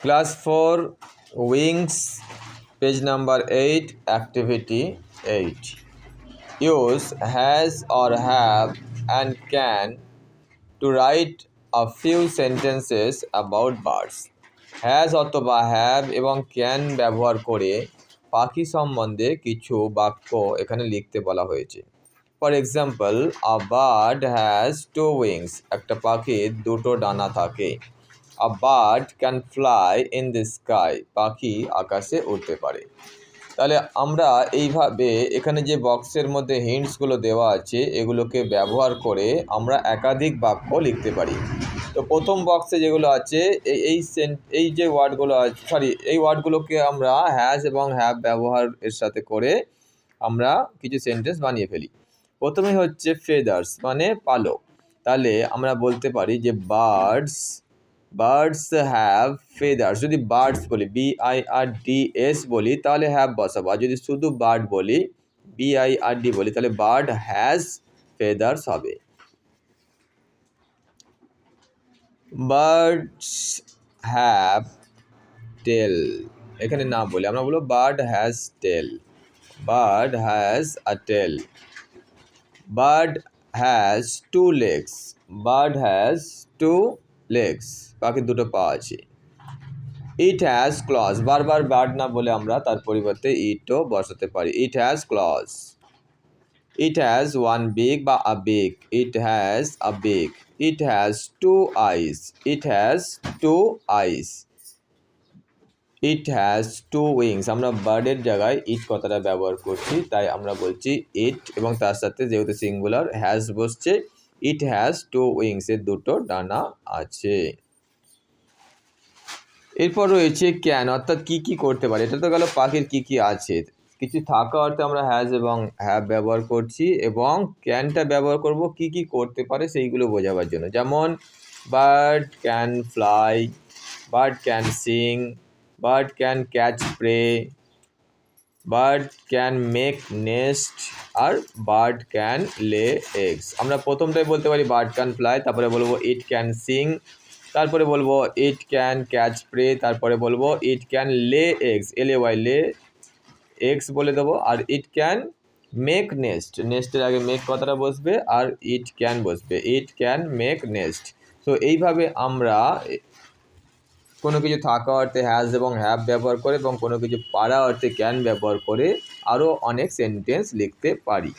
Class 4 Wings, page number 8, activity 8. Use has or have and can to write a few sentences about birds. Has অথবা have এবং can ব্যবহার করে পাখি সম্বন্ধে কিছু বাক্য এখানে লিখতে বলা হয়েছে। For example, a bird has two wings. একটা পাখির দুটো ডানা থাকে। A bird can fly in the sky. পাখি আকাশে উড়তে পারে। তাহলে আমরা এইভাবে এখানে যে বক্সের মধ্যে হিন্টসগুলো দেওয়া আছে এগুলোকে ব্যবহার করে আমরা একাধিক বাক্য লিখতে পারি। তো প্রথম বক্সে যেগুলো আছে এই যে ওয়ার্ডগুলো আছে এই ওয়ার্ডগুলোকে আমরা হ্যাজ এবং হ্যাভ ব্যবহার এর সাথে করে আমরা কিছু সেন্টেন্স বানিয়ে ফেলি। প্রথমে হচ্ছে ফেদার্স মানে পালক। তাহলে আমরা বলতে পারি যে বার্ডস হ্যাভ ফেদার্স। যদি বার্ডস বলি BIRDS বলি তাহলে হ্যাভ বসাবো, আর যদি শুধু বার্ড বলি BIRD বলি তাহলে বার্ড হ্যাজ ফেদার্স হবে। বার্ডস হ্যাভ টেল, এখানে না বলি আমরা বলবো bird has tail. Bird has a tail. Bird has two legs. Bird has two legs, পাখির দুটো পা আছে। ইট হ্যাজ ক্লজ, বারবার বার্ড না বলে আমরা তার পরিবর্তে ইটও বসাতে পারি। It has claws. It has one beak বা a beak. It has a beak. It has two eyes. It has two eyes. It has two wings. আমরা বার্ডের জায়গায় ইট কথাটা ব্যবহার করছি, তাই আমরা বলছি ইট এবং তার সাথে যেহেতু সিঙ্গুলার হ্যাজ বসছে, ইট হ্যাজ টু উইংস, এর দুটো ডানা আছে। এরপর রয়েছে ক্যান, অর্থাৎ কি করতে পারে। এটা তো গেল পাখির কি আছে। কিছু থাকা অর্থে আমরা হ্যাজ এবং হ্যাভ ব্যবহার করছি এবং ক্যানটা ব্যবহার করব কি করতে পারে সেইগুলো বোঝাবার জন্য। যেমন bird can fly, bird can sing, bird can catch prey, bird can make nest, আর বার্ড ক্যান লে এগস। আমরা প্রথমটাই বলতে পারি বার্ড ক্যান ফ্লাই, তারপরে বলবো ইট ক্যান সিং, তারপরে বলবো ইট ক্যান ক্যাচ প্রে, তারপরে বলবো it can lay eggs, LAY লে এগস বলে দেবো। আর ইট ক্যান মেক নেস্ট, নেস্টের আগে মেক কথাটা বসবে আর ইট ক্যান বসবে। It can make nest. তো এইভাবে আমরা কোনো কিছু থাকা অর্থে হ্যাজ এবং হ্যাভ ব্যবহার করে এবং কোনো কিছু পারা অর্থে ক্যান ব্যবহার করে আরও অনেক সেন্টেন্স লিখতে পারি।